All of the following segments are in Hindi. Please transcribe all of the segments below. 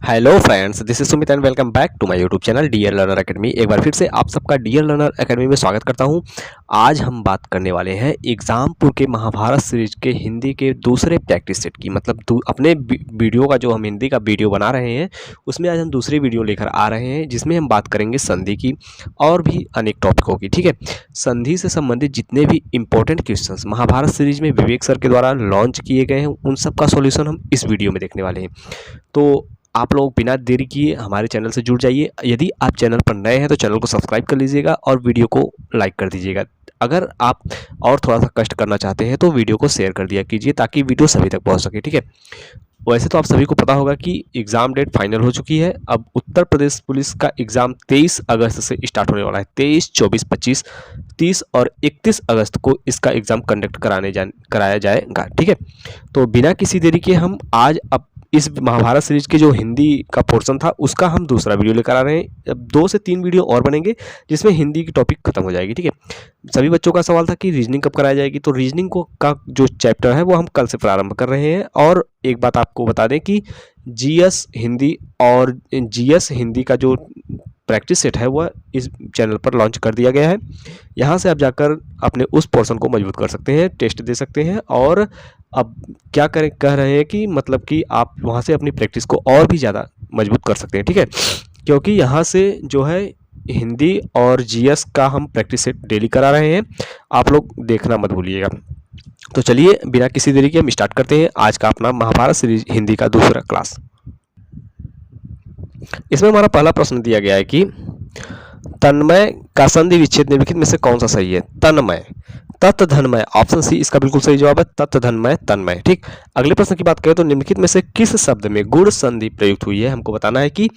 Hello friends, this is Sumit and welcome back to my YouTube channel dear learner academy. एक बार फिर से आप सबका डियर लर्नर एकेडमी में स्वागत करता हूं। आज हम बात करने वाले हैं एग्जामपुर के महाभारत सीरीज के हिंदी के दूसरे प्रैक्टिस सेट की। मतलब अपने वीडियो का जो हम हिंदी का वीडियो बना रहे हैं उसमें आज हम दूसरी वीडियो लेकर आ रहे हैं जिसमें हम बात करेंगे संधि की और भी अनेक टॉपिकों की। ठीक है, संधि से संबंधित जितने भी इंपॉर्टेंट क्वेश्चंस महाभारत सीरीज में विवेक सर के द्वारा लॉन्च किए गए हैं उन सब का सॉल्यूशन हम इस वीडियो में देखने वाले हैं। तो आप लोग बिना देरी किए हमारे चैनल से जुड़ जाइए। यदि आप चैनल पर नए हैं तो चैनल को सब्सक्राइब कर लीजिएगा और वीडियो को लाइक कर दीजिएगा। अगर आप और थोड़ा सा कष्ट करना चाहते हैं तो वीडियो को शेयर कर दिया कीजिए ताकि वीडियो सभी तक पहुंच सके। ठीक है, वैसे तो आप सभी को पता होगा कि एग्ज़ाम डेट फाइनल हो चुकी है। अब उत्तर प्रदेश पुलिस का एग्ज़ाम 23 अगस्त से स्टार्ट होने वाला है। 23, 24, 25, 30 और 31 अगस्त को इसका एग्ज़ाम कंडक्ट कराया जाएगा। ठीक है, तो बिना किसी देरी के हम आज अब इस महाभारत सीरीज के जो हिंदी का पोर्शन था उसका हम दूसरा वीडियो लेकर आ रहे हैं। अब 2 से 3 वीडियो और बनेंगे जिसमें हिंदी की टॉपिक खत्म हो जाएगी। ठीक है, सभी बच्चों का सवाल था कि रीजनिंग कब कराई जाएगी, तो रीजनिंग को का जो चैप्टर है वो हम कल से प्रारंभ कर रहे हैं। और एक बात आपको बता दें कि जीएस हिंदी का जो प्रैक्टिस सेट है वह इस चैनल पर लॉन्च कर दिया गया है। यहाँ से आप जाकर अपने उस पोर्शन को मजबूत कर सकते हैं, टेस्ट दे सकते हैं। और अब क्या कह रहे हैं कि मतलब कि आप वहाँ से अपनी प्रैक्टिस को और भी ज़्यादा मजबूत कर सकते हैं। ठीक है, क्योंकि यहाँ से जो है हिंदी और जीएस का हम प्रैक्टिस सेट डेली करा रहे हैं, आप लोग देखना मत भूलिएगा। तो चलिए बिना किसी देरी के हम स्टार्ट करते हैं आज का अपना महाभारत सीरीज हिंदी का दूसरा क्लास। इसमें हमारा पहला प्रश्न दिया गया है कि तन्मय का संधि विच्छेद निम्नलिखित में से कौन सा सही है। तन्मय, तत् धन्मय, ऑप्शन सी इसका बिल्कुल सही जवाब है। तत् धन्मय, तन्मय। ठीक, अगले प्रश्न की बात करें तो निम्नलिखित में से किस शब्द में गुण संधि प्रयुक्त हुई है। हमको बताना है कि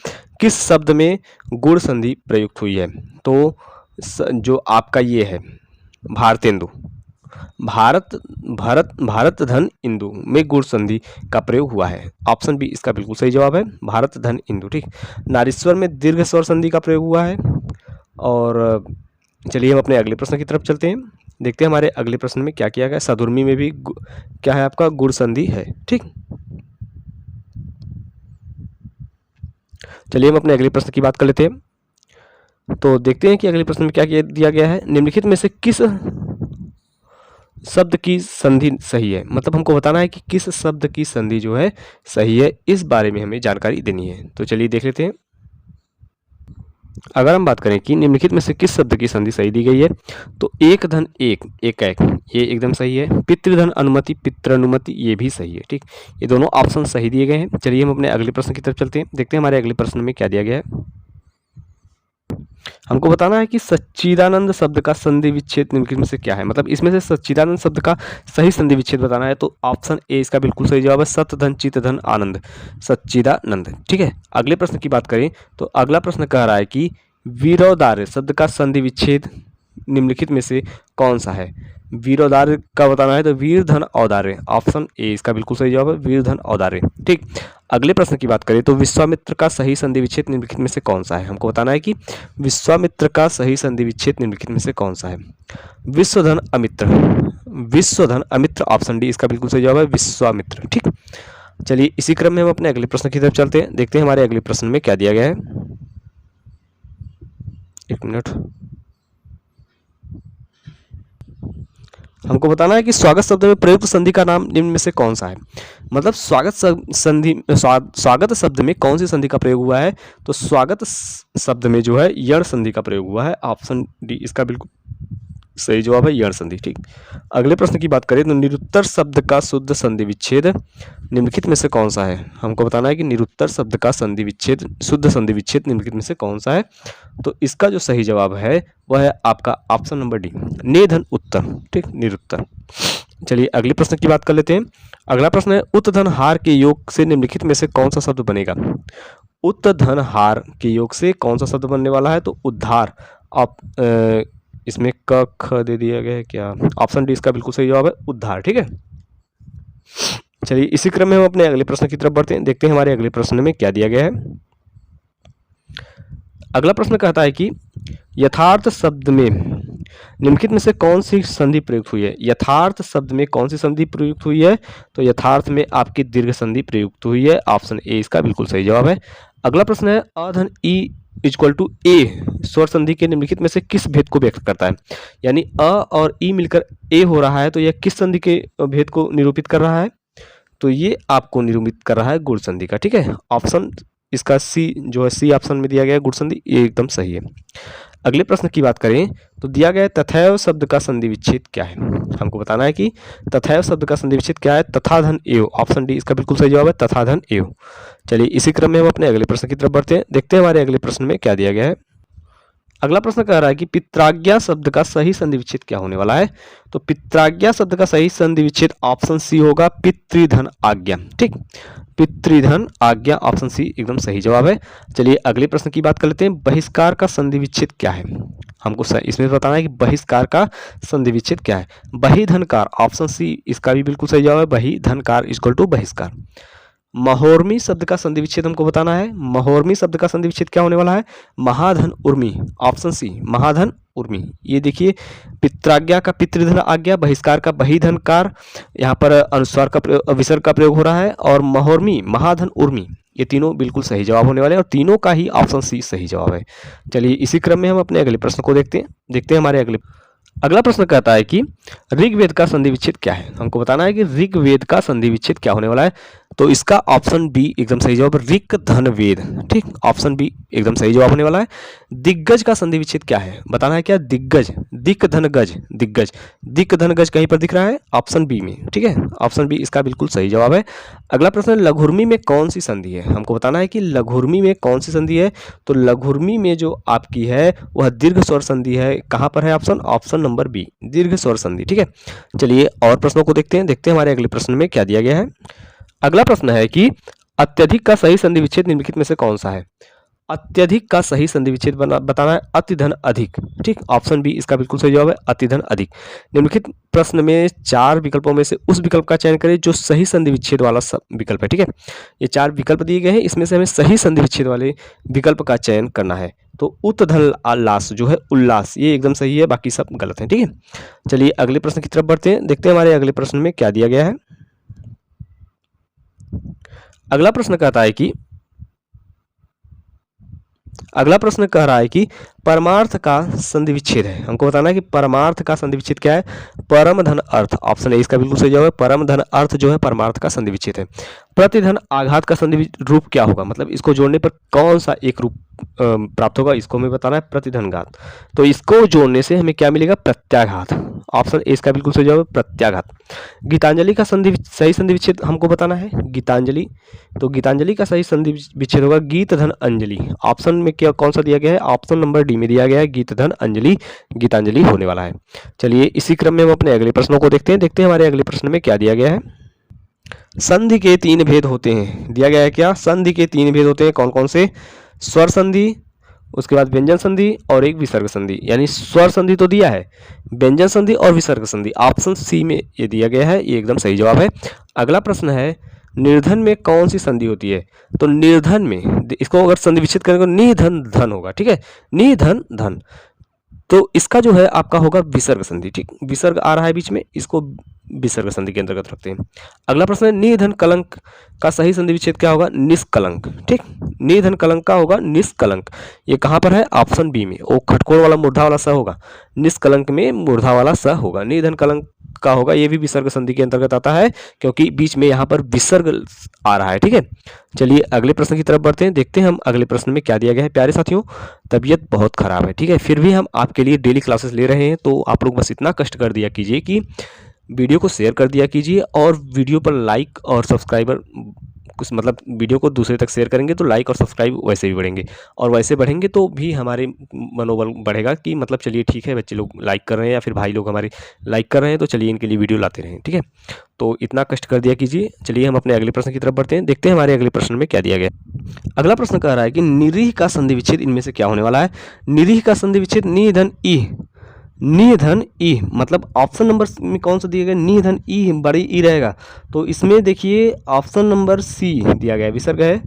किस शब्द में गुण संधि प्रयुक्त हुई है। तो जो आपका ये है भारतेंदु, भारत धन इंदु में गुण संधि का प्रयोग हुआ है। ऑप्शन बी इसका बिल्कुल सही जवाब है, भारत धन इंदु। ठीक, नारीश्वर में दीर्घ स्वर संधि का प्रयोग हुआ है। और चलिए हम अपने अगले प्रश्न की तरफ चलते हैं, देखते हैं हमारे अगले प्रश्न में क्या किया गया। साधुर्मी में भी क्या है आपका गुण संधि है। ठीक, चलिए हम अपने अगले प्रश्न की बात कर लेते हैं। तो देखते हैं कि अगले प्रश्न में क्या दिया गया है। निम्नलिखित में से किस शब्द की संधि सही है। मतलब हमको बताना है कि किस शब्द की संधि जो है सही है, इस बारे में हमें जानकारी देनी है। तो चलिए देख लेते हैं। अगर हम बात करें कि निम्नलिखित में से किस शब्द की संधि सही दी गई है, तो एक धन एक, एक ये एकदम सही है। पितृधन अनुमति, पितृनुमति ये भी सही है। ठीक, ये दोनों ऑप्शन सही दिए गए हैं। चलिए हम अपने अगले प्रश्न की तरफ चलते हैं, देखते हैं हमारे अगले प्रश्न में क्या दिया गया है। हमको बताना है कि सच्चिदानंद शब्द का संधि विच्छेद निम्नलिखित में से क्या है। मतलब इसमें से सच्चिदानंद शब्द का सही संधि विच्छेद बताना है। तो ऑप्शन ए इसका बिल्कुल सही जवाब है, सत धन चित धन आनंद, सच्चिदानंद। ठीक है, अगले प्रश्न की बात करें तो अगला प्रश्न कह रहा है कि वीरोदार्य शब्द का संधि विच्छेद निम्नलिखित में से कौन सा है। वीरोदार्य का बताना है तो वीर धन औदार्य, ऑप्शन ए इसका बिल्कुल सही जवाब है, वीर धन औदार्य। ठीक, अगले प्रश्न की बात करें तो विश्वामित्र का सही संधि विच्छेद निम्नलिखित में से कौन सा है। हमको बताना है कि विश्वामित्र का सही संधि विच्छेद निम्नलिखित में से कौन सा है। विश्वधन अमित्र, विश्वधन अमित्र, ऑप्शन डी इसका बिल्कुल सही जवाब है, विश्वामित्र। ठीक, चलिए इसी क्रम में हम अपने अगले प्रश्न की तरफ चलते हैं, देखते हैं हमारे अगले प्रश्न में क्या दिया गया है। एक मिनट, हमको बताना है कि स्वागत शब्द में प्रयुक्त संधि का नाम निम्न में से कौन सा है। मतलब स्वागत शब्द में कौन सी संधि का प्रयोग हुआ है। तो स्वागत शब्द में जो है यण संधि का प्रयोग हुआ है, ऑप्शन डी इसका बिल्कुल सही जवाब है, यण संधि। ठीक, अगले प्रश्न की बात करें तो निरुत्तर शब्द का शुद्ध संधि विच्छेद निम्नलिखित में से कौन सा है। हमको बताना है कि निरुत्तर शब्द का संधि विच्छेद, शुद्ध संधि विच्छेद निम्नलिखित में से कौन सा है। तो इसका जो सही जवाब है वह है आपका ऑप्शन नंबर डी, नेधन उत्तर। ठीक, निरुत्तर। चलिए अगले प्रश्न की बात कर लेते हैं। अगला प्रश्न है उत्तधन हार के योग से निम्नलिखित में से कौन सा शब्द बनेगा। उत्तधन हार के योग से कौन सा शब्द बनने वाला है। तो उद्धार, इसमें क ख दे दिया गया है क्या, ऑप्शन डी इसका बिल्कुल सही जवाब है, उद्धार। ठीक है, चलिए इसी क्रम में हम अपने अगले प्रश्न की तरफ बढ़ते हैं, देखते हैं हमारे अगले प्रश्न में क्या दिया गया है। अगला प्रश्न कहता है कि यथार्थ शब्द में निम्नलिखित में से कौन सी संधि प्रयुक्त हुई है? यथार्थ शब्द में कौन सी संधि प्रयुक्त हुई है? तो यथार्थ में आपकी दीर्घ संधि प्रयुक्त हुई है। ऑप्शन ए इसका बिल्कुल सही जवाब है। अगला प्रश्न है अधन ई इक्वल टू ए स्वर संधि के निम्नलिखित में से किस भेद को व्यक्त करता है? यानी अ और ई मिलकर ए हो रहा है, तो यह किस संधि के भेद को निरूपित कर रहा है? तो ये आपको निरूपित कर रहा है गुण संधि का। ठीक है, ऑप्शन इसका सी जो है, सी ऑप्शन में दिया गया है गुण संधि, ये एकदम सही है। अगले प्रश्न की बात करें तो दिया गया है तथैव शब्द का संधि विच्छेद क्या है? हमको बताना है कि तथैव शब्द का संधि विच्छेद क्या है? तथा धन एव, ऑप्शन डी इसका बिल्कुल सही जवाब है, तथा धन एव। चलिए इसी क्रम में हम अपने अगले प्रश्न की तरफ बढ़ते हैं, देखते हैं हमारे अगले प्रश्न में क्या दिया गया है। अगला प्रश्न कह रहा है कि पित्राज्ञा शब्द का सही संधि विच्छेद क्या होने वाला है? तो पित्राज्ञा शब्द का सही संधि विच्छेद ऑप्शन सी होगा, पितृधन आज्ञा। ठीक, पितृधन आज्ञा, ऑप्शन सी एकदम सही जवाब है। चलिए अगले प्रश्न की बात कर लेते हैं, बहिष्कार का संधि विच्छेद क्या है? हमको इसमें बताना है कि बहिष्कार का संधि विच्छेद क्या है। बहिधनकार, ऑप्शन सी इसका भी बिल्कुल सही जवाब है, बहिधनकार इक्वल टू बहिष्कार। महोर्मी शब्द का संधि विच्छेद हमको बताना है। महोर्मी शब्द का संधि विच्छेद क्या होने वाला है? महाधन उर्मी, ऑप्शन सी महाधन उर्मी। ये देखिए, पित्राज्ञा का पितृधन आज्ञा, बहिष्कार का बहिधनकार, यहाँ पर अनुस्वार का विसर्ग का प्रयोग हो रहा है, और महोर्मी महाधन उर्मी, ये तीनों बिल्कुल सही जवाब होने वाले हैं और तीनों का ही ऑप्शन सी सही जवाब है। चलिए इसी क्रम में हम अपने अगले प्रश्न को देखते हैं हमारे अगला प्रश्न कहता है कि ऋग्वेद का संधि विच्छेद क्या है? हमको बताना है कि ऋग्वेद का संधि विच्छेद क्या होने वाला है। तो इसका ऑप्शन बी एकदम सही जवाब, ऋक धन वेद। ठीक, ऑप्शन बी एकदम सही जवाब होने वाला है। दिग्गज का संधि विच्छेद क्या है? बताना है क्या? दिग्गज, दिक धन गज, दिग्गज, दिक धन गज कहीं पर दिख रहा है? ऑप्शन बी में। ठीक है, ऑप्शन बी इसका बिल्कुल सही जवाब है। अगला प्रश्न, लघुर्मी में कौन सी संधि है? हमको बताना है कि लघुर्मी में कौन सी संधि है। तो लघुर्मी में जो आपकी है वह दीर्घ स्वर संधि है। कहाँ पर है ऑप्शन नंबर बी, दीर्घ स्वर संधि। ठीक है, चलिए और प्रश्नों को देखते हैं हमारे अगले प्रश्न में क्या दिया गया है। अगला प्रश्न है कि अत्यधिक का सही संधि विच्छेद निम्नलिखित में से कौन सा है? अत्यधिक का सही संधि विच्छेद बताना है, अति धन अधिक। ठीक, ऑप्शन बी इसका बिल्कुल सही जवाब है, अति धन अधिक। निम्नलिखित प्रश्न में 4 विकल्पों में से उस विकल्प का चयन करें जो सही संधि विच्छेद वाला विकल्प है। ठीक है, ये 4 विकल्प दिए गए हैं, इसमें से हमें सही संधि विच्छेद वाले विकल्प का चयन करना है। तो उत्धन आल्लास जो है उल्लास, ये एकदम सही है, बाकी सब गलत है। ठीक है, चलिए अगले प्रश्न की तरफ बढ़ते हैं, देखते हैं हमारे अगले प्रश्न में क्या दिया गया है। अगला प्रश्न कहता है कि अगला प्रश्न कह रहा है कि परमार्थ का संधि विच्छेद है। हमको बताना है कि परमार्थ का संधि विच्छेद क्या है। परम धन अर्थ, ऑप्शन ए इसका बिल्कुल सही जवाब है, परम धन अर्थ जो है परमार्थ का संधि विच्छेद है। प्रतिधन आघात का संधि रूप क्या होगा? मतलब इसको जोड़ने पर कौन सा एक रूप प्राप्त होगा, इसको हमें बताना है, प्रतिधनघात। तो इसको जोड़ने से हमें क्या मिलेगा? प्रत्याघात, ऑप्शन ए इसका बिल्कुल सही जवाब है, प्रत्याघात। गीतांजलि का सही संधि विच्छेद हमको बताना है। गीतांजलि, तो गीतांजलि का सही संधि विच्छेद होगा गीत धन अंजलि। ऑप्शन में क्या कौन सा दिया गया है? ऑप्शन नंबर डी में दिया गया है, गीत धन अंजलि, गीतांजलि होने वाला है। चलिए इसी क्रम में हम अपने अगले प्रश्नों को देखते हैं हमारे अगले प्रश्न में क्या दिया गया है। संधि के 3 भेद होते हैं, दिया गया है क्या? संधि के 3 भेद होते हैं, कौन कौन से? स्वर संधि, उसके बाद व्यंजन संधि और एक विसर्ग संधि। यानी स्वर संधि तो दिया है, व्यंजन संधि और विसर्ग संधि ऑप्शन सी में ये दिया गया है, ये एकदम सही जवाब है। अगला प्रश्न है, निर्धन में कौन सी संधि होती है? तो निर्धन में, इसको अगर संधि विच्छेद करेंगे तो निधन धन होगा। ठीक है, निधन धन, तो इसका जो है आपका होगा विसर्ग संधि। ठीक, विसर्ग आ रहा है बीच में, इसको विसर्ग संधि के अंतर्गत रखते हैं। अगला प्रश्न है, निधन कलंक का सही संधि विच्छेद क्या होगा? निष्कलंक। ठीक, निधन कलंक का होगा निष्कलंक। ये कहाँ पर है? ऑप्शन बी में, वो खटकोण वाला मूर्धा वाला स होगा, निष्कलंक में मूर्धा वाला स होगा, निधन कलंक का होगा। ये भी विसर्ग संधि के अंतर्गत आता है क्योंकि बीच में यहाँ पर विसर्ग आ रहा है। ठीक है, चलिए अगले प्रश्न की तरफ बढ़ते हैं, देखते हैं हम अगले प्रश्न में क्या दिया गया है। प्यारे साथियों, तबीयत बहुत खराब है, ठीक है, फिर भी हम आपके लिए डेली क्लासेस ले रहे हैं, तो आप लोग बस इतना कष्ट कर दिया कीजिए कि वीडियो को शेयर कर दिया कीजिए और वीडियो पर लाइक और सब्सक्राइबर कुछ मतलब वीडियो को दूसरे तक शेयर करेंगे तो लाइक और सब्सक्राइब वैसे भी बढ़ेंगे, और वैसे बढ़ेंगे तो भी हमारे मनोबल बढ़ेगा कि मतलब चलिए ठीक है, बच्चे लोग लाइक कर रहे हैं या फिर भाई लोग हमारे लाइक कर रहे हैं, तो चलिए इनके लिए वीडियो लाते रहें। ठीक है, तो इतना कष्ट कर दिया कीजिए। चलिए हम अपने अगले प्रश्न की तरफ बढ़ते हैं, देखते हैं हमारे अगले प्रश्न में क्या दिया गया। अगला प्रश्न कह रहा है कि निरीह का संधि विच्छेद इनमें से क्या होने वाला है? निरीह का संधि विच्छेद निधन ई, निधन ई, मतलब ऑप्शन नंबर में कौन सा दिया गया? निधन ई, बड़ी ई रहेगा, तो इसमें देखिए ऑप्शन नंबर सी दिया गया है, विसर्ग है,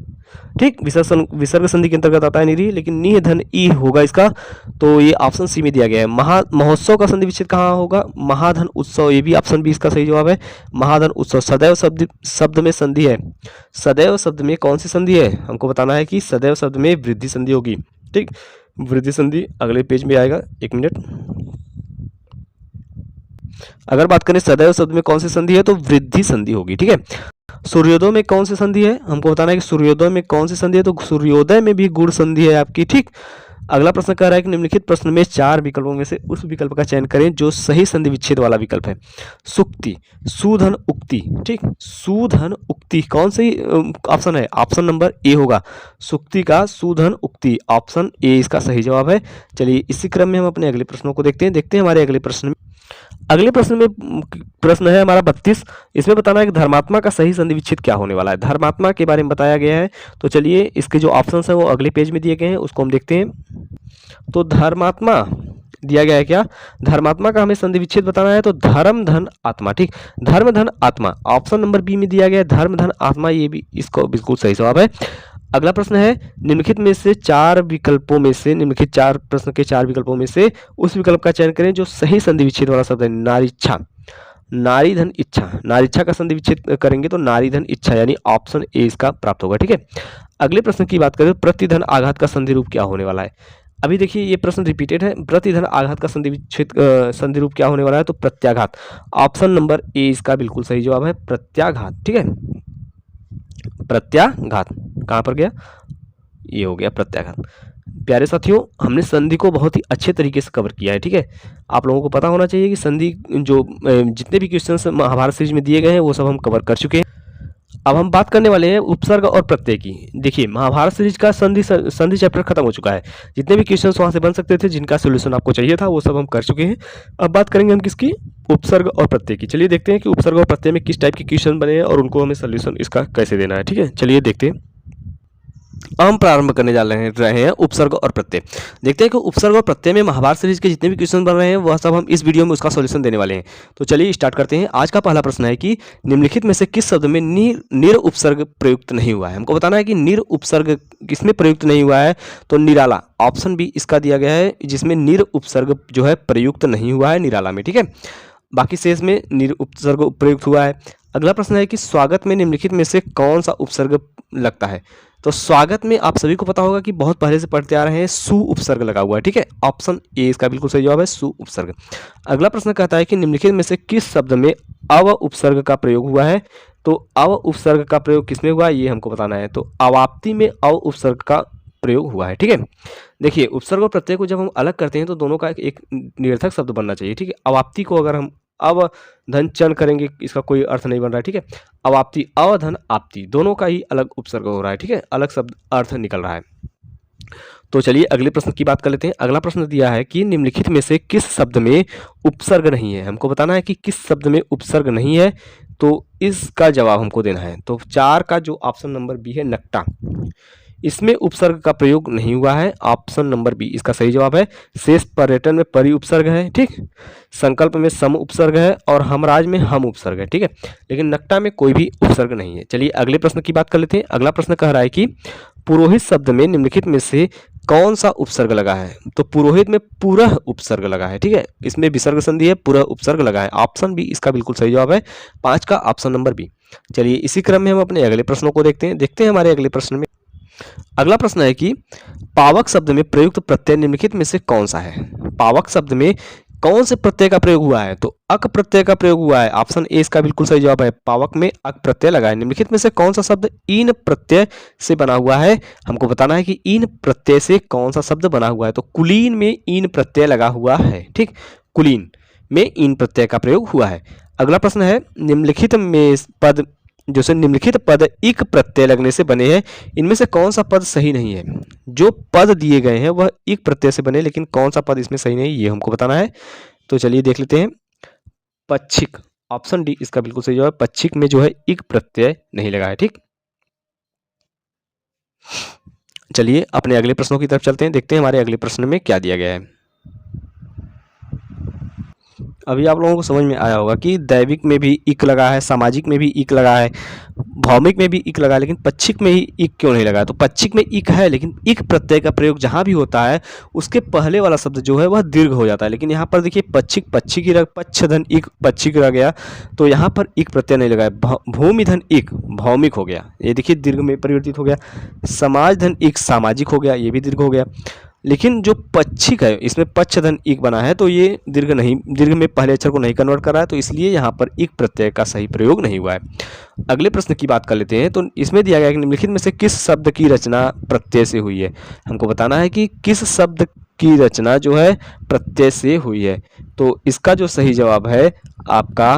ठीक, विसर्ग संधि के अंतर्गत आता है निरी, लेकिन नी धन ई होगा इसका, तो ये ऑप्शन सी में दिया गया है। महोत्सव का संधि विच्छेद कहाँ होगा? महाधन उत्सव, ये भी ऑप्शन बी इसका सही जवाब है। महाधन उत्सव। सदैव शब्द में संधि है, सदैव शब्द में कौन सी संधि है? हमको बताना है कि सदैव शब्द में वृद्धि संधि होगी। ठीक, वृद्धि संधि अगले पेज में आएगा, 1 मिनट। अगर बात करें सदैव शब्द में कौन सी संधि है, तो वृद्धि संधि होगी। ठीक है, सूर्योदय में कौन सी संधि है? हमको बताना है कि सूर्योदय में कौन सी संधि है, तो सूर्योदय में भी गुण संधि है आपकी। ठीक, अगला प्रश्न कह रहा है कि निम्नलिखित प्रश्न में 4 विकल्पों में से उस विकल्प का चयन करें जो सही संधि विच्छेद वाला विकल्प है। सुक्ति, सुधन उक्ति। ठीक, सुधन उक्ति कौन सी ऑप्शन है? ऑप्शन नंबर ए होगा, सुक्ति का सुधन उक्ति, ऑप्शन ए इसका सही जवाब है। चलिए इसी क्रम में हम अपने अगले प्रश्नों को देखते हैं हमारे अगले प्रश्न में। अगले प्रश्न में प्रश्न है हमारा 32। इसमें बताना है कि धर्मात्मा का सही संधि विच्छेद क्या होने वाला है। धर्मात्मा के बारे में बताया गया है, तो चलिए इसके जो ऑप्शंस हैं वो अगले पेज में दिए गए हैं, उसको हम देखते हैं। तो धर्मात्मा दिया गया है क्या? धर्मात्मा का हमें संधि विच्छेद बताना है, तो धर्म धन आत्मा। ठीक, धर्म धन आत्मा, ऑप्शन नंबर बी में दिया गया है, धर्म धन आत्मा, ये भी इसको बिल्कुल सही जवाब है। अगला प्रश्न है निम्नलिखित में से 4 विकल्पों में से, निम्नलिखित 4 प्रश्न के 4 विकल्पों में से उस विकल्प का चयन करें जो सही संधि विच्छेद वाला शब्द है। नारीच्छा, नारी धन इच्छा, नारीच्छा का संधि विच्छेद करेंगे तो नारी धन इच्छा, यानी ऑप्शन ए इसका प्राप्त होगा। ठीक है, अगले प्रश्न की बात करें, प्रतिधन आघात का संधि रूप क्या होने वाला है। अभी देखिए ये प्रश्न रिपीटेड है, प्रतिधन आघात का संधि विच्छेद संधि रूप क्या होने वाला है, तो प्रत्याघात, ऑप्शन नंबर ए इसका बिल्कुल सही जवाब है, प्रत्याघात। ठीक है, प्रत्याघात कहाँ पर गया, ये हो गया प्रत्याघात। प्यारे साथियों, हमने संधि को बहुत ही अच्छे तरीके से कवर किया है। ठीक है, आप लोगों को पता होना चाहिए कि संधि जो जितने भी क्वेश्चंस महाभारत सीरीज में दिए गए हैं वो सब हम कवर कर चुके हैं। अब हम बात करने वाले हैं उपसर्ग और प्रत्यय की। देखिए महाभारत सीरीज का संधि चैप्टर खत्म हो चुका है, जितने भी क्वेश्चंस वहां से बन सकते थे, जिनका सोल्यूशन आपको चाहिए था, वो सब हम कर चुके हैं। अब बात करेंगे हम किसकी, उपसर्ग और प्रत्यय की। चलिए देखते हैं कि उपसर्ग और प्रत्यय में किस टाइप के क्वेश्चन बने हैं और उनको हमें सोल्यूशन इसका कैसे देना है। ठीक है, चलिए देखते हैं। हम प्रारंभ करने जा रहे हैं उपसर्ग और प्रत्यय। देखते हैं कि उपसर्ग और प्रत्यय में महाभारत सीरीज के जितने भी क्वेश्चन बन रहे हैं वह सब हम इस वीडियो में उसका सॉल्यूशन देने वाले हैं। तो चलिए स्टार्ट करते हैं। आज का पहला प्रश्न है कि निम्नलिखित में से किस शब्द में निर उपसर्ग प्रयुक्त नहीं हुआ है। हमको बताना है कि निर उपसर्ग किसमें प्रयुक्त नहीं हुआ है, तो निराला, ऑप्शन बी इसका दिया गया है, जिसमें निर उपसर्ग जो है प्रयुक्त नहीं हुआ है, निराला में। ठीक है, बाकी शेष में निर उपसर्ग प्रयुक्त हुआ है। अगला प्रश्न है कि स्वागत में निम्नलिखित में से कौन सा उपसर्ग लगता है। तो स्वागत में आप सभी को पता होगा कि बहुत पहले से पढ़ते आ रहे हैं, सु उपसर्ग लगा हुआ है। ठीक है, ऑप्शन ए इसका बिल्कुल सही जवाब है, सु उपसर्ग। अगला प्रश्न कहता है कि निम्नलिखित में से किस शब्द में अव उपसर्ग का प्रयोग हुआ है। तो अव उपसर्ग का प्रयोग किसमें हुआ है, ये हमको बताना है। तो अवाप्ति में अव उपसर्ग का प्रयोग हुआ है। ठीक है, देखिए उपसर्ग और प्रत्यय को जब हम अलग करते हैं तो दोनों का एक निरर्थक शब्द बनना चाहिए। ठीक है, अवाप्ति को अगर हम अवधन चन करेंगे, इसका कोई अर्थ नहीं बन रहा है। ठीक है, अवाप्ति, अवधन, आपति, दोनों का ही अलग उपसर्ग हो रहा है। ठीक है, अलग शब्द अर्थ निकल रहा है। तो चलिए अगले प्रश्न की बात कर लेते हैं। अगला प्रश्न दिया है कि निम्नलिखित में से किस शब्द में उपसर्ग नहीं है। हमको बताना है कि किस शब्द में उपसर्ग नहीं है, तो इसका जवाब हमको देना है। तो 4 का जो ऑप्शन नंबर बी है, नक्टा, इसमें उपसर्ग का प्रयोग नहीं हुआ है, ऑप्शन नंबर बी इसका सही जवाब है। शेष पर्यटन में परि उपसर्ग है। ठीक, संकल्प में सम उपसर्ग है और हमराज में हम उपसर्ग है। ठीक है, लेकिन नक्टा में कोई भी उपसर्ग नहीं है। चलिए अगले प्रश्न की बात कर लेते हैं। अगला प्रश्न कह रहा है कि पुरोहित शब्द में निम्नलिखित में से कौन सा उपसर्ग लगा है। तो पुरोहित में पुरः उपसर्ग लगा है। ठीक है, इसमें विसर्ग संधि है, पुरः उपसर्ग लगा है, ऑप्शन बी इसका बिल्कुल सही जवाब है, 5 का ऑप्शन नंबर बी। चलिए इसी क्रम में हम अपने अगले प्रश्नों को देखते हैं हमारे अगले प्रश्न में। अगला प्रश्न है कि पावक शब्द में प्रयुक्त प्रत्यय निम्नलिखित में से कौन सा है। पावक शब्द में कौन से प्रत्यय का प्रयोग हुआ है, तो अक प्रत्यय का प्रयोग हुआ है, ऑप्शन ए इसका बिल्कुल सही जवाब है, पावक में अक प्रत्यय लगा है। निम्नलिखित में से कौन सा शब्द ईन प्रत्यय से बना हुआ है। हमको बताना है कि ईन प्रत्यय से कौन सा शब्द बना हुआ है। तो कुलीन में ईन प्रत्यय लगा हुआ है। ठीक, कुलीन में ईन प्रत्यय का प्रयोग हुआ है। अगला प्रश्न है निम्नलिखित में पद जैसे निम्नलिखित पद इक प्रत्यय लगने से बने हैं, इनमें से कौन सा पद सही नहीं है। जो पद दिए गए हैं वह इक प्रत्यय से बने, लेकिन कौन सा पद इसमें सही नहीं, ये हमको बताना है। तो चलिए देख लेते हैं। पच्छिक, ऑप्शन डी इसका बिल्कुल सही जवाब, पच्छिक में जो है इक प्रत्यय नहीं लगा है। ठीक, चलिए अपने अगले प्रश्नों की तरफ चलते हैं, देखते हैं हमारे अगले प्रश्न में क्या दिया गया है। अभी आप लोगों को समझ में आया होगा कि दैविक में भी इक लगा है, सामाजिक में भी इक लगा है, भौमिक में भी इक लगा, लेकिन पच्छिक में ही इक क्यों नहीं लगा? तो पच्छिक में इक है, लेकिन इक प्रत्यय का प्रयोग जहाँ भी होता है उसके पहले वाला शब्द जो है वह दीर्घ हो जाता है। लेकिन यहाँ पर देखिए पच्छिक, पच्छिक ही पच्छ धन इक, पच्छिक रह गया, तो यहाँ पर इक प्रत्यय नहीं लगा है। भूमि धन इक भौमिक हो गया, ये देखिए दीर्घ में परिवर्तित हो गया। समाज धन इक सामाजिक हो गया, ये भी दीर्घ हो गया। लेकिन जो पच्छिक है इसमें पच्छ धन इक बना है, तो ये दीर्घ नहीं, दीर्घ में पहले अक्षर को नहीं कन्वर्ट कर रहा है, तो इसलिए यहाँ पर इक प्रत्यय का सही प्रयोग नहीं हुआ है। अगले प्रश्न की बात कर लेते हैं। तो इसमें दिया गया है कि निम्नलिखित में से किस शब्द की रचना प्रत्यय से हुई है? हमको बताना है कि किस शब्द की रचना जो है प्रत्यय से हुई है। तो इसका जो सही जवाब है आपका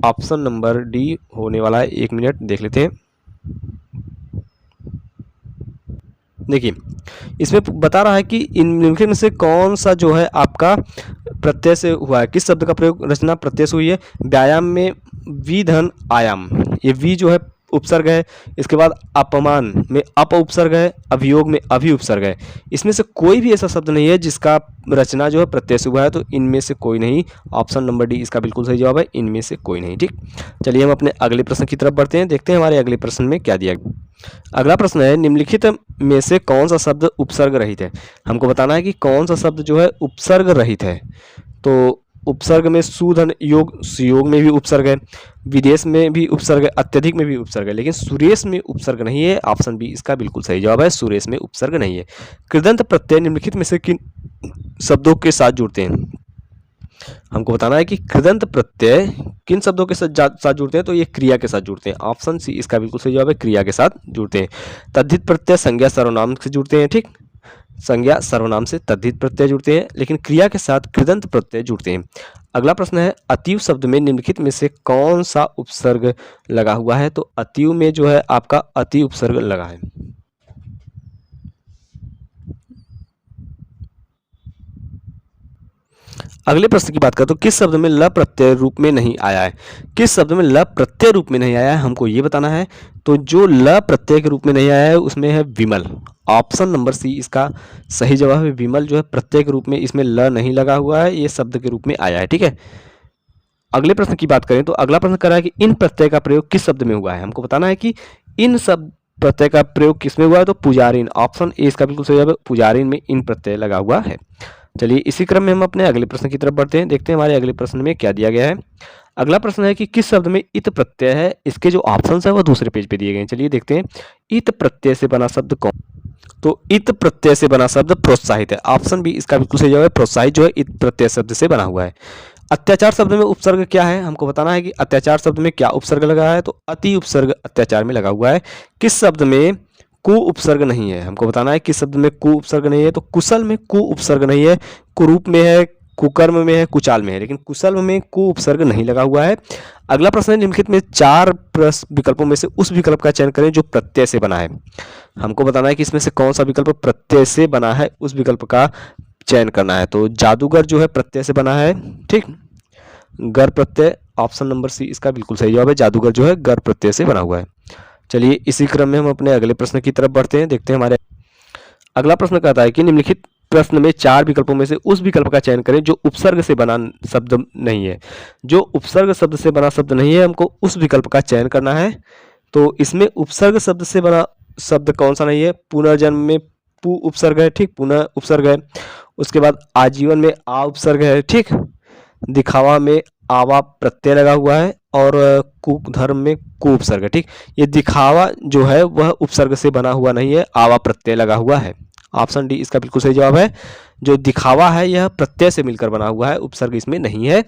ऑप्शन नंबर डी होने वाला है। 1 मिनट देख लेते हैं। देखिए इसमें बता रहा है कि इन निम्नलिखित में से कौन सा जो है आपका प्रत्यय से हुआ है, किस शब्द का प्रयोग रचना प्रत्यय से हुई है? व्यायाम में वी धन आयाम, ये वी जो है उपसर्ग है। इसके बाद अपमान में अप उपसर्ग है, अभियोग में अभि उपसर्ग है। इसमें से कोई भी ऐसा शब्द नहीं है जिसका रचना जो है प्रत्यय से हुआ है, तो इनमें से कोई नहीं। ऑप्शन नंबर डी इसका बिल्कुल सही जवाब है, इनमें से कोई नहीं। ठीक, चलिए हम अपने अगले प्रश्न की तरफ बढ़ते हैं, देखते हैं हमारे अगले प्रश्न में क्या दिया गया। अगला प्रश्न है निम्नलिखित में से कौन सा शब्द उपसर्ग रहित है? हमको बताना है कि कौन सा शब्द जो है उपसर्ग रहित है। तो उपसर्ग में सुधन योग, सुयोग में भी उपसर्ग है, विदेश में भी उपसर्ग है, अत्यधिक में भी उपसर्ग है, लेकिन सुरेश में उपसर्ग नहीं है। ऑप्शन बी इसका बिल्कुल सही जवाब है, सुरेश में उपसर्ग नहीं है। कृदंत प्रत्यय निम्नलिखित में से किन शब्दों के साथ जुड़ते हैं? हमको बताना है कि कृदंत प्रत्यय किन शब्दों के साथ जुड़ते हैं? तो ये क्रिया के साथ जुड़ते हैं। ऑप्शन सी इसका बिल्कुल सही जवाब है, क्रिया के साथ जुड़ते हैं। तद्धित प्रत्यय संज्ञा सर्वनाम से जुड़ते हैं। ठीक, संज्ञा सर्वनाम से तद्धित प्रत्यय जुड़ते हैं, लेकिन क्रिया के साथ कृदंत प्रत्यय जुड़ते हैं। अगला प्रश्न है अतीव शब्द में निम्नलिखित में से कौन सा उपसर्ग लगा हुआ है? तो अतीव में जो है आपका अति उपसर्ग लगा है। अगले प्रश्न की बात करें तो किस शब्द में ल प्रत्यय रूप में नहीं आया है? किस शब्द में ल प्रत्यय रूप में नहीं आया है हमको ये बताना है। तो जो ल प्रत्यय के रूप में नहीं आया है उसमें है विमल। ऑप्शन नंबर सी इसका सही जवाब है, विमल जो है प्रत्यय के रूप में इसमें ल नहीं लगा हुआ है, ये शब्द के रूप में आया है। ठीक है, अगले प्रश्न की बात करें तो अगला प्रश्न कर रहा है कि इन प्रत्यय का प्रयोग किस शब्द में हुआ है? हमको बताना है कि इन शब्द प्रत्यय का प्रयोग किसमें हुआ है? तो पुजारिन। ऑप्शन ए इसका बिल्कुल सही जवाब है, पुजारिन में इन प्रत्यय लगा हुआ है। चलिए इसी क्रम में हम अपने अगले प्रश्न की तरफ बढ़ते हैं, देखते हैं हमारे अगले प्रश्न में क्या दिया गया है। अगला प्रश्न है कि किस शब्द में इत प्रत्यय है? इसके जो ऑप्शन है वो दूसरे पेज पे दिए गए हैं। चलिए देखते हैं इत प्रत्यय से बना शब्द कौन? तो इत प्रत्यय से बना शब्द प्रोत्साहित है। ऑप्शन बी इसका बिल्कुल सही जवाब है, प्रोत्साहित जो है इत प्रत्यय शब्द से बना हुआ है। अत्याचार शब्द में उपसर्ग क्या है? हमको बताना है कि अत्याचार शब्द में क्या उपसर्ग लगा है? तो अति उपसर्ग अत्याचार में लगा हुआ है। किस शब्द में कु उपसर्ग नहीं है? हमको बताना है किस शब्द में कु उपसर्ग नहीं है। तो कुशल में कु उपसर्ग नहीं है, कुरूप में है, कुकर्म में है, कुचाल में है, लेकिन कुशल में कु उपसर्ग नहीं लगा हुआ है। अगला प्रश्न है निम्नलिखित में 4 विकल्पों में से उस विकल्प का चयन करें जो प्रत्यय से बना है। हमको बताना है कि इसमें से कौन सा विकल्प प्रत्यय से बना है, उस विकल्प का चयन करना है। तो जादूगर जो है प्रत्यय से बना है। ठीक, गर प्रत्यय, ऑप्शन नंबर सी इसका बिल्कुल सही जवाब है, जादूगर जो है गर प्रत्यय से बना हुआ है। चलिए इसी क्रम में हम अपने अगले प्रश्न की तरफ बढ़ते हैं, देखते हैं हमारे अगला प्रश्न कहता है कि निम्नलिखित प्रश्न में 4 विकल्पों में से उस विकल्प का चयन करें जो उपसर्ग से बना शब्द नहीं है। जो उपसर्ग शब्द से बना शब्द नहीं है, हमको उस विकल्प का चयन करना है। तो इसमें उपसर्ग शब्द से बना शब्द कौन सा नहीं है? पुनर्जन्म में पु उपसर्ग है। ठीक, पुनः उपसर्ग है। उसके बाद आजीवन में आ उपसर्ग है। ठीक, दिखावा में आवा प्रत्यय लगा हुआ है, और कुधर्म में कु उपसर्ग है। ठीक, ये दिखावा जो है वह उपसर्ग से बना हुआ नहीं है, आवा प्रत्यय लगा हुआ है। ऑप्शन डी इसका बिल्कुल सही जवाब है, जो दिखावा है यह प्रत्यय से मिलकर बना हुआ है, उपसर्ग इसमें नहीं है।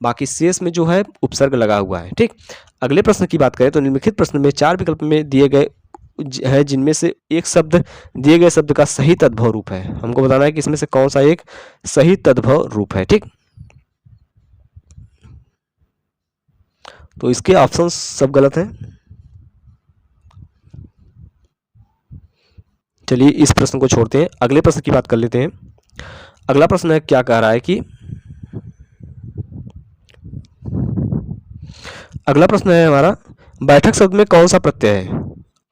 बाकी शेष में जो है उपसर्ग लगा हुआ है। ठीक, अगले प्रश्न की बात करें तो निम्नलिखित प्रश्न में 4 विकल्प में दिए गए है जिनमें से एक शब्द दिए गए शब्द का सही तद्भव रूप है। हमको बताना है कि इसमें से कौन सा एक सही तद्भव रूप है। ठीक, तो इसके ऑप्शन सब गलत हैं। चलिए इस प्रश्न को छोड़ते हैं, अगले प्रश्न की बात कर लेते हैं। अगला प्रश्न है क्या कह रहा है कि अगला प्रश्न है हमारा बैठक शब्द में कौन सा प्रत्यय है?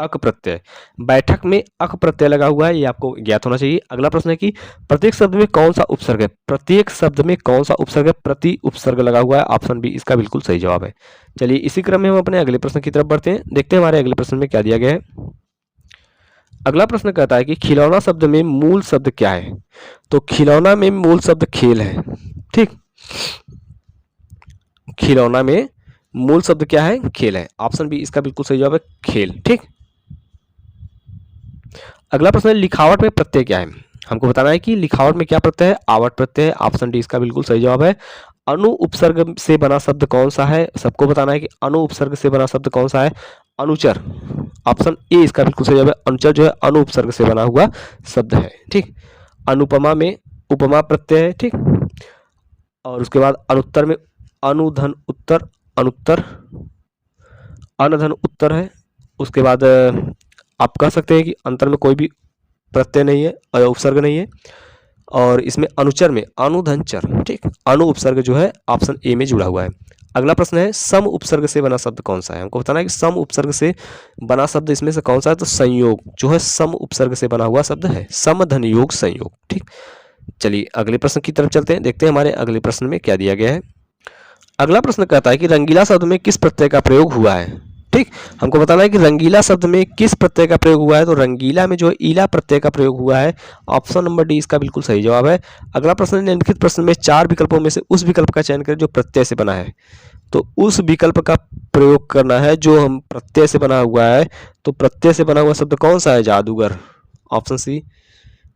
अक प्रत्यय, बैठक में अक प्रत्यय लगा हुआ है, ये आपको ज्ञात होना चाहिए। अगला प्रश्न है कि प्रत्येक शब्द में कौन सा उपसर्ग है, प्रत्येक शब्द में कौन सा उपसर्ग है, प्रति उपसर्ग लगा हुआ है, ऑप्शन बी इसका बिल्कुल सही जवाब है। चलिए इसी क्रम में हम अपने अगले प्रश्न की तरफ बढ़ते हैं, देखते हैं हमारे अगले प्रश्न में क्या दिया गया है। अगला प्रश्न कहता है कि खिलौना शब्द में मूल शब्द क्या है, तो खिलौना में मूल शब्द खेल है, ठीक। खिलौना में मूल शब्द क्या है, खेल है, ऑप्शन बी इसका बिल्कुल सही जवाब है, खेल, ठीक। अगला प्रश्न है लिखावट में प्रत्यय क्या है, हमको बताना है कि लिखावट में क्या प्रत्यय है, आवट प्रत्यय है, ऑप्शन डी इसका बिल्कुल सही जवाब है। अनु उपसर्ग से बना शब्द कौन सा है, सबको बताना है कि अनु उपसर्ग से बना शब्द कौन सा है, अनुचर, ऑप्शन ए इसका बिल्कुल सही जवाब है। अनुचर जो है अनु उपसर्ग से बना हुआ शब्द है, ठीक। अनुपमा में उपमा प्रत्यय है, ठीक। और उसके बाद अनुत्तर में अनुधन उत्तर, अनुत्तर, अनधन उत्तर है। उसके बाद आप कह सकते हैं कि अंतर में कोई भी प्रत्यय नहीं है, उपसर्ग नहीं है। और इसमें अनुचर में अनुधनचर, ठीक। अनु उपसर्ग जो है ऑप्शन ए में जुड़ा हुआ है। अगला प्रश्न है सम उपसर्ग से बना शब्द कौन सा है, हमको बताना है कि सम उपसर्ग से बना शब्द इसमें से कौन सा है, तो संयोग जो है सम उपसर्ग से बना हुआ शब्द है, सम धन योग संयोग, ठीक। चलिए अगले प्रश्न की तरफ चलते हैं, देखते हैं हमारे अगले प्रश्न में क्या दिया गया है। अगला प्रश्न कहता है कि रंगीला शब्द में किस प्रत्यय का प्रयोग हुआ है, ठीक। हमको बताना है कि रंगीला शब्द में किस प्रत्यय का प्रयोग हुआ है, तो रंगीला में जो है ईला प्रत्यय का प्रयोग हुआ है, ऑप्शन नंबर डी इसका बिल्कुल सही जवाब है। अगला प्रश्न, निम्नलिखित प्रश्न में 4 विकल्पों में से उस विकल्प का चयन करें जो प्रत्यय से बना है, तो उस विकल्प का प्रयोग करना है जो हम प्रत्यय से बना हुआ है, तो प्रत्यय से बना हुआ शब्द कौन सा है, जादूगर, ऑप्शन सी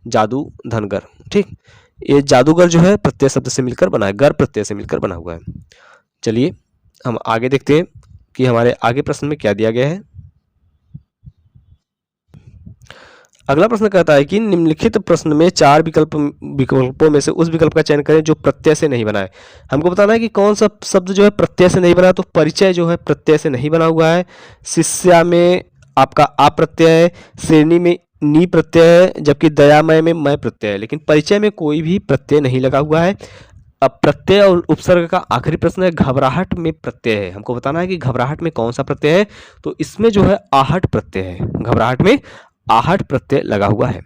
जादू धनगर, ठीक। ये जादूगर जो है प्रत्यय शब्द से मिलकर बना है, गर प्रत्यय से मिलकर बना हुआ है। चलिए हम आगे देखते हैं कि हमारे आगे प्रश्न में क्या दिया गया है। अगला प्रश्न कहता है कि निम्नलिखित प्रश्न में 4 विकल्पों में से उस विकल्प का चयन करें जो प्रत्यय से नहीं बना है। हमको बताना है कि कौन सा शब्द जो है प्रत्यय से नहीं बना, तो परिचय जो है प्रत्यय से नहीं बना हुआ है, शिष्या में आपका आ प्रत्यय है, श्रेणी में नी प्रत्यय है, जबकि दयामय में मैं प्रत्यय है, लेकिन परिचय में कोई भी प्रत्यय नहीं लगा हुआ है। अब प्रत्यय और उपसर्ग का आखिरी प्रश्न है घबराहट में प्रत्यय है, हमको बताना है कि घबराहट में कौन सा प्रत्यय है, तो इसमें जो है आहट प्रत्यय है, घबराहट में आहट प्रत्यय लगा हुआ है।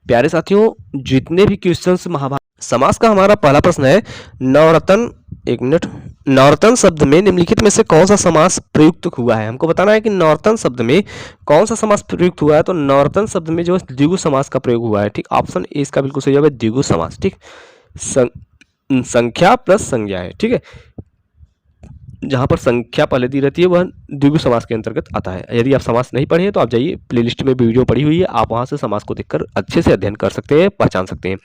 प्यारे साथियों, जितने भी क्वेश्चंस महाभारत समास का हमारा पहला प्रश्न है नवरत्न, एक मिनट, नवरत्न शब्द में निम्नलिखित में से कौन सा समास प्रयुक्त हुआ है, हमको बताना है कि नवरत्न शब्द में कौन सा समास प्रयुक्त हुआ है, तो नवरत्न शब्द में जो है द्विगु समास का प्रयोग हुआ है, ठीक। ऑप्शन ए इसका बिल्कुल सही जवाब है, द्विगु समास, ठीक। संख्या प्लस संज्ञा है, ठीक है, जहां पर संख्या पहले दी रहती है वह द्विगु समास के अंतर्गत आता है। यदि आप समास नहीं पढ़े हैं तो आप जाइए, प्लेलिस्ट में वीडियो पड़ी हुई है, आप वहां से समास को देखकर अच्छे से अध्ययन कर सकते हैं, पहचान सकते हैं।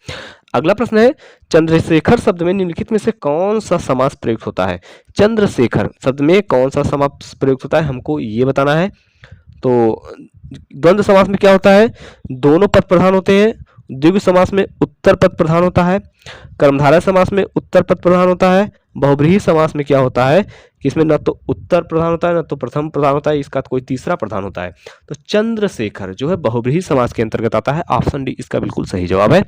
अगला प्रश्न है चंद्रशेखर शब्द में निम्नलिखित में से कौन सा समास प्रयुक्त होता है, चंद्रशेखर शब्द में कौन सा समास प्रयुक्त होता है, हमको ये बताना है। तो द्वंद्व समास में क्या होता है, दोनों पद प्रधान होते हैं, द्विगु समास में उत्तर पद प्रधान होता है, कर्मधारय समास में उत्तर पद प्रधान होता है, बहुब्रीहि समास में क्या होता है कि इसमें न तो उत्तर प्रधान होता है न तो प्रथम प्रधान होता है, इसका कोई तीसरा प्रधान होता है। तो चंद्रशेखर जो है बहुब्रीहि समास के अंतर्गत आता है, ऑप्शन डी इसका बिल्कुल सही जवाब है।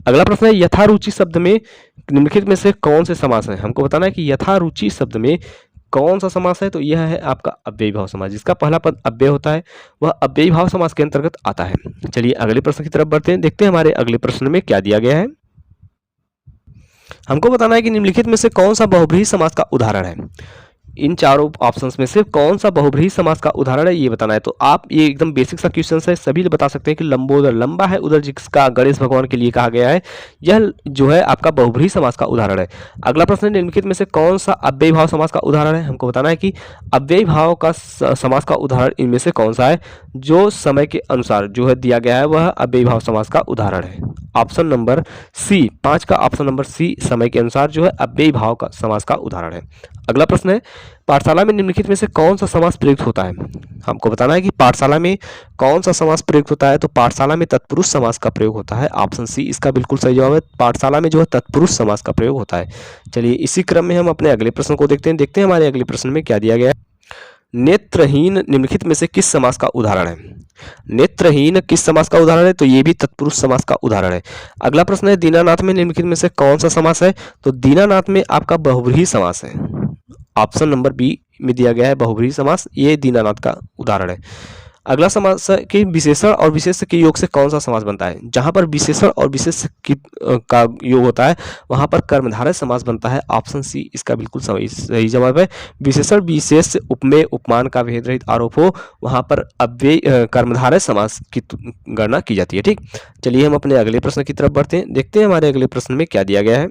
अगला प्रश्न है यथारुचि शब्द में निम्नलिखित में से कौन से समास है, हमको बताना है कि यथारुचि शब्द में कौन सा समास है, तो यह है आपका अव्ययी भाव समास, जिसका पहला पद अव्यय होता है, वह अव्ययी भाव समास के अंतर्गत आता है। चलिए अगले प्रश्न की तरफ बढ़ते हैं, देखते हैं हमारे अगले प्रश्न में क्या दिया गया है। हमको बताना है कि निम्नलिखित में से कौन सा बहुब्रीहि समास का उदाहरण है, इन चारों ऑप्शंस में से कौन सा बहुब्रीहि समास का उदाहरण है ये बताना है। तो आप ये एकदम बेसिक सा क्वेश्चन है, सभी बता सकते हैं कि लंबोदर, लंबा है उधर जिसका गणेश भगवान के लिए कहा गया है, यह जो है आपका बहुब्रीहि समास का उदाहरण है। अगला प्रश्न, निम्नलिखित में से कौन सा अव्ययी भाव समास का उदाहरण है, हमको बताना है कि अव्ययी भाव का समास का उदाहरण इनमें से कौन सा है, जो समय के अनुसार जो है दिया गया है वह अव्ययी भाव समास का उदाहरण है। ऑप्शन नंबर सी, 5 का ऑप्शन नंबर सी समय के अनुसार जो है अव्ययी भाव का समास का उदाहरण है। अगला प्रश्न है पाठशाला में निम्नलिखित में से कौन सा समास प्रयुक्त होता है, हमको बताना है कि पाठशाला में कौन सा समास प्रयुक्त होता है, तो पाठशाला में तत्पुरुष समास का प्रयोग होता है, ऑप्शन सी इसका बिल्कुल सही जवाब है, पाठशाला में जो है तत्पुरुष समास का प्रयोग होता है। चलिए इसी क्रम में हम अपने अगले प्रश्न को देखते हैं हमारे अगले प्रश्न में क्या दिया गया है। नेत्रहीन निम्नलिखित में से किस समास का उदाहरण है, नेत्रहीन किस समास का उदाहरण है, तो ये भी तत्पुरुष समास का उदाहरण है। अगला प्रश्न है दीनानाथ में निम्नलिखित में से कौन सा समास है, तो दीनानाथ में आपका बहुब्रीहि समास है, ऑप्शन नंबर बी में दिया गया है बहुब्रीहि समास, ये दीनानाथ का उदाहरण है। अगला समास है कि विशेषण और विशेष्य के योग से कौन सा समास बनता है। जहां पर विशेषण और विशेष्य का योग होता है वहां पर कर्मधारय समास बनता है। ऑप्शन सी इसका बिल्कुल सही जवाब है। विशेषण विशेष्य उपमेय उपमान का भेद रहित आरोप हो वहां पर अव्यय कर्मधारय समास की गणना की जाती है। ठीक, चलिए हम अपने अगले प्रश्न की तरफ बढ़ते हैं, देखते हैं हमारे अगले प्रश्न में क्या दिया गया है।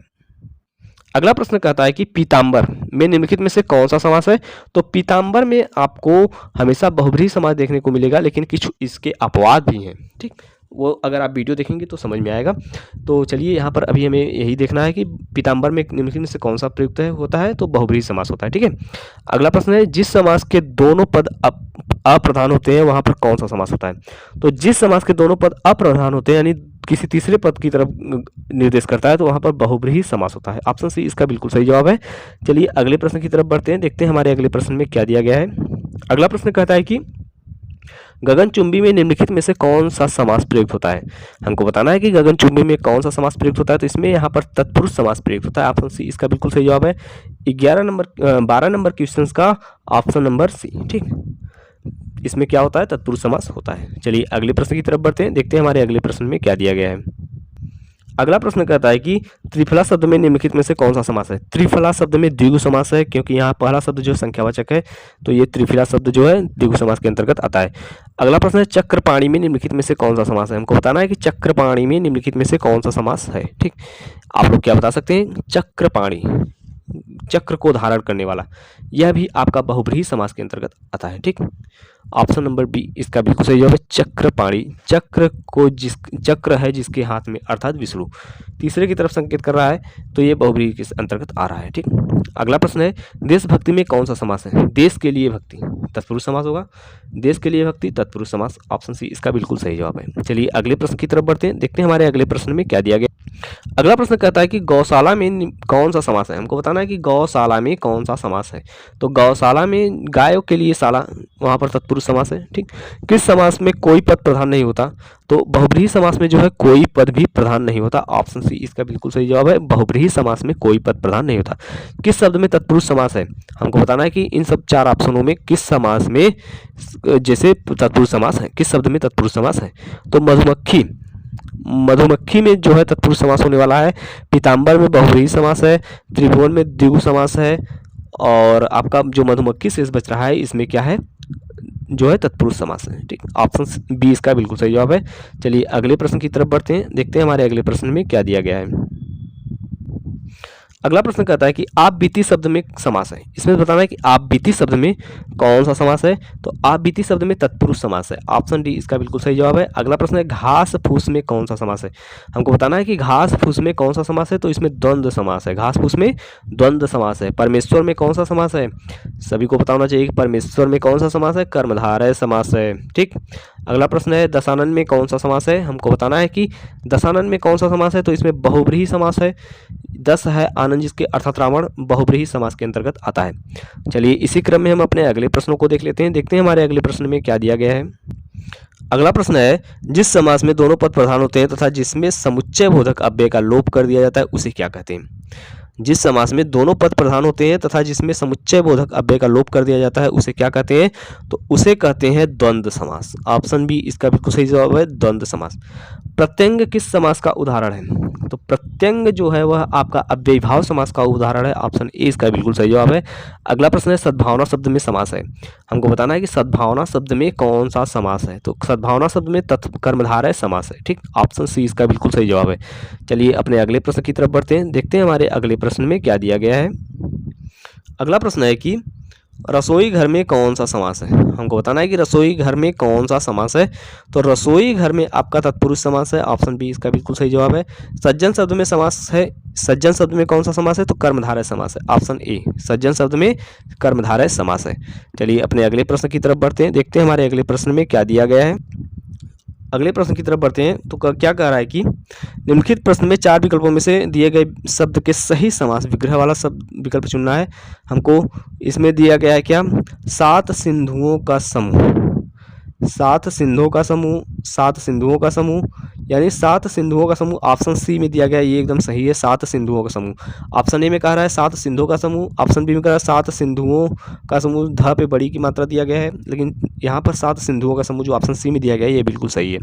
अगला प्रश्न कहता है कि पीताम्बर में निम्नलिखित में से कौन सा समास है। तो पीताम्बर में आपको हमेशा बहुब्रीहि समास देखने को मिलेगा, लेकिन कुछ इसके अपवाद भी हैं। ठीक, वो अगर आप वीडियो देखेंगे तो समझ में आएगा। तो चलिए यहाँ पर अभी हमें यही देखना है कि पीताम्बर में निम्नलिखित में से कौन सा प्रयुक्त होता है। तो बहुब्रीहि समास होता है। ठीक है, अगला प्रश्न है जिस समास के दोनों पद अप्रधान होते हैं वहां पर कौन सा समास होता है। तो जिस समास के दोनों पद अप्रधान होते हैं यानी किसी तीसरे पद की तरफ निर्देश करता है तो वहां पर बहुब्रीहि समास होता है। ऑप्शन सी इसका बिल्कुल सही जवाब है। चलिए अगले प्रश्न की तरफ बढ़ते हैं, देखते हैं हमारे अगले प्रश्न में क्या दिया गया है। अगला प्रश्न कहता है कि गगनचुंबी में निम्नलिखित में से कौन सा समास प्रयुक्त होता है। हमको बताना है कि गगनचुंबी में कौन सा समास प्रयुक्त होता है। तो इसमें यहाँ पर तत्पुरुष समास प्रयुक्त होता है। ऑप्शन सी इसका बिल्कुल सही जवाब है। 12 नंबर क्वेश्चन का ऑप्शन नंबर सी। ठीक, इसमें क्या होता है, तत्पुरुष समास होता है। चलिए अगले प्रश्न की तरफ बढ़ते हैं, देखते हैं हमारे अगले प्रश्न में क्या दिया गया है। अगला प्रश्न कहता है कि त्रिफला शब्द में निम्नलिखित में से कौन सा समास है। त्रिफला शब्द में द्विगु समास है, क्योंकि यहाँ पहला शब्द जो संख्यावाचक है तो ये त्रिफला शब्द जो है द्विगु समास के अंतर्गत आता है। अगला प्रश्न है चक्रपाणी में निम्नलिखित में से कौन सा समास है। हमको बताना है कि चक्रपाणी में निम्नलिखित में से कौन सा समास है। ठीक, आप लोग क्या बता सकते हैं, चक्रपाणी चक्र को धारण करने वाला, यह भी आपका बहुब्रीहि समास के अंतर्गत आता है। ठीक, ऑप्शन नंबर बी इसका बिल्कुल सही जवाब है। चक्रपाणी चक्र है जिसके हाथ में, अर्थात विष्णु तीसरे की तरफ संकेत कर रहा है तो ये बहुब्रीहि के अंतर्गत आ रहा है। ठीक, अगला प्रश्न है देशभक्ति में कौन सा समास है। देश के लिए भक्ति तत्पुरुष समास होगा। देश के लिए भक्ति तत्पुरुष समास, ऑप्शन सी इसका बिल्कुल सही जवाब है। चलिए अगले प्रश्न की तरफ बढ़ते हैं, देखते हैं हमारे अगले प्रश्न में क्या दिया गया। अगला प्रश्न कहता है कि गौशाला में कौन सा समास है। हमको बताना है कि गौशाला में कौन सा समास है। तो गौशाला में गायों के लिए शाला, वहां पर तत्पुरुष समास है। ठीक, किस समास में कोई पद प्रधान नहीं होता। तो बहुब्रीहि समास में जो है कोई पद भी प्रधान नहीं होता। ऑप्शन सी इसका बिल्कुल सही जवाब है। बहुब्रीहि समास में कोई पद प्रधान नहीं होता। किस शब्द में तत्पुरुष समास है। हमको बताना है कि इन सब 4 ऑप्शनों में किस समास में जैसे तत्पुरुष समास है, किस शब्द में तत्पुरुष समास है। तो मधुमक्खी में जो है तत्पुरुष समास होने वाला है। पीताम्बर में बहुब्रीहि समास है। त्रिभुवन में द्विगु समास है। और आपका जो मधुमक्खी शेष बच रहा है इसमें क्या है, जो है तत्पुरुष समास है। ठीक, ऑप्शन बी इसका बिल्कुल सही जवाब है। चलिए अगले प्रश्न की तरफ बढ़ते हैं, देखते हैं हमारे अगले प्रश्न में क्या दिया गया है। अगला प्रश्न कहता है कि आप बीती शब्द में समास है। इसमें बताना है कि आप बीती शब्द में कौन सा समास है। तो आप बीती शब्द में तत्पुरुष समास है। ऑप्शन डी इसका बिल्कुल सही जवाब है। अगला प्रश्न है घास फूस में कौन सा समास है। हमको बताना है कि घास फूस में कौन सा समास है। तो इसमें द्वंद्व समास है। घास फूस में द्वंद्व समास है। परमेश्वर में कौन सा समास है, सभी को पता होना चाहिए कि परमेश्वर में कौन सा समास है, कर्मधारय समास है। ठीक, अगला प्रश्न है दशानन में कौन सा समास है। हमको बताना है कि दशानन में कौन सा समास है। तो इसमें बहुब्रीहि समास है। 10 है आनंद जिसके अर्थात रावण बहुब्रीहि समास के अंतर्गत आता है। चलिए इसी क्रम में हम अपने अगले प्रश्नों को देख लेते हैं, देखते हैं हमारे अगले प्रश्न में क्या दिया गया है। अगला प्रश्न है जिस समास में दोनों पद प्रधान होते हैं तथा जिसमें समुच्चय बोधक अव्यय का लोप कर दिया जाता है उसे क्या कहते हैं। जिस समास में दोनों पद प्रधान होते हैं तथा जिसमें समुच्चय बोधक अव्यय का लोप कर दिया जाता है उसे क्या कहते हैं। तो उसे कहते हैं द्वंद्व समास। ऑप्शन बी इसका बिल्कुल सही जवाब है, द्वंद्व समास। प्रत्यंग किस समास का उदाहरण है। तो प्रत्यंग जो है वह आपका अव्ययीभाव समास का उदाहरण है। ऑप्शन ए इसका बिल्कुल सही जवाब है। अगला प्रश्न है सद्भावना शब्द में समास है। हमको बताना है कि सद्भावना शब्द में कौन सा समास है। तो सद्भावना शब्द में कर्मधारय समास है। ठीक, ऑप्शन सी इसका बिल्कुल सही जवाब है। चलिए अपने अगले प्रश्न की तरफ बढ़ते हैं, देखते हैं हमारे अगले प्रश्न में क्या दिया गया है। अगला प्रश्न है कि रसोई घर में कौन सा समास है। हमको बताना है कि रसोई घर में कौन सा समास है। तो रसोई घर में आपका तत्पुरुष समास है। ऑप्शन बी इसका बिल्कुल सही जवाब है। सज्जन शब्द में समास है। सज्जन शब्द में कौन सा समास है। तो कर्मधारय समास है। ऑप्शन ए सज्जन शब्द में कर्मधारय समास है। चलिए अपने अगले प्रश्न की तरफ बढ़ते हैं, देखते हैं हमारे अगले प्रश्न में क्या दिया गया है। अगले प्रश्न की तरफ बढ़ते हैं तो क्या कह रहा है कि निम्नलिखित प्रश्न में 4 विकल्पों में से दिए गए शब्द के सही समास विग्रह वाला शब्द विकल्प चुनना है। हमको इसमें दिया गया है क्या, 7 सिंधुओं का समूह। 7 सिंधुओं का समूह, 7 सिंधुओं का समूह, यानी 7 सिंधुओं का समूह ऑप्शन सी में दिया गया है, ये एकदम सही है। 7 सिंधुओं का समूह ऑप्शन ए में कह रहा है 7 सिंधुओं का समूह, ऑप्शन बी में कह रहा है 7 सिंधुओं का समूह, ध पे बड़ी की मात्रा दिया गया है, लेकिन यहाँ पर 7 सिंधुओं का समूह जो ऑप्शन सी में दिया गया है ये बिल्कुल सही है।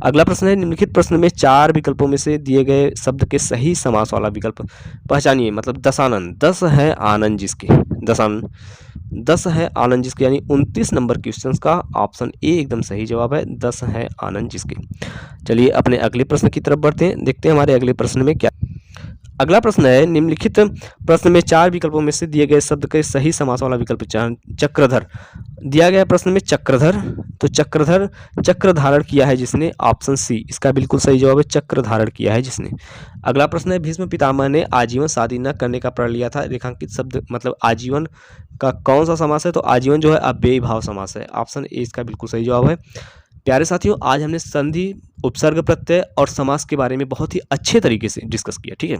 अगला प्रश्न है, निम्नलिखित प्रश्न में 4 विकल्पों में से दिए गए शब्द के सही समास वाला विकल्प पहचानिए। मतलब दशानन, 10 है आनंद जिसके, दशानन 10 है आनंद जिसके, यानी 29 नंबर क्वेश्चन का ऑप्शन ए एकदम सही जवाब है, 10 है आनंद जिसके। चलिए अपने अगले प्रश्न की तरफ बढ़ते हैं, देखते हैं हमारे अगले प्रश्न में क्या। अगला प्रश्न है, निम्नलिखित प्रश्न में 4 विकल्पों में से दिए गए शब्द के सही समास वाला विकल्प चक्रधर दिया गया। प्रश्न में चक्रधर, तो चक्रधर चक्र धारण किया है जिसने, ऑप्शन सी इसका बिल्कुल सही जवाब है, चक्र धारण किया है जिसने। अगला प्रश्न है, भीष्म पितामह ने आजीवन शादी न करने का प्रण लिया था। रेखांकित शब्द मतलब आजीवन का कौन सा समास है, तो आजीवन जो है अव्ययी भाव समास है, ऑप्शन ए इसका बिल्कुल सही जवाब है। प्यारे साथियों, आज हमने संधि, उपसर्ग प्रत्यय और समास के बारे में बहुत ही अच्छे तरीके से डिस्कस किया। ठीक है,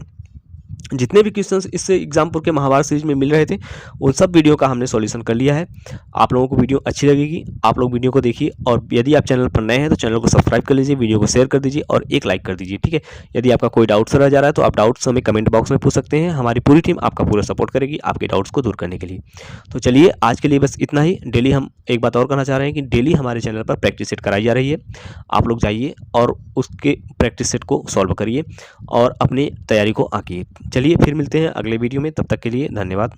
जितने भी क्वेश्चंस इस एग्जामपुर के महाभारत सीरीज में मिल रहे थे उन सब वीडियो का हमने सॉल्यूशन कर लिया है। आप लोगों को वीडियो अच्छी लगेगी, आप लोग वीडियो को देखिए, और यदि आप चैनल पर नए हैं तो चैनल को सब्सक्राइब कर लीजिए, वीडियो को शेयर कर दीजिए और एक लाइक कर दीजिए। ठीक है, यदि आपका कोई डाउट्स रह जा रहा है तो आप डाउट्स हमें कमेंट बॉक्स में पूछ सकते हैं, हमारी पूरी टीम आपका पूरा सपोर्ट करेगी आपके डाउट्स को दूर करने के लिए। तो चलिए आज के लिए बस इतना ही। डेली हम एक बात और कहना चाह रहे हैं कि डेली हमारे चैनल पर प्रैक्टिस सेट कराई जा रही है, आप लोग जाइए और उसके प्रैक्टिस सेट को सॉल्व करिए और अपनी तैयारी को आंकिए। चलिए फिर मिलते हैं अगले वीडियो में, तब तक के लिए धन्यवाद।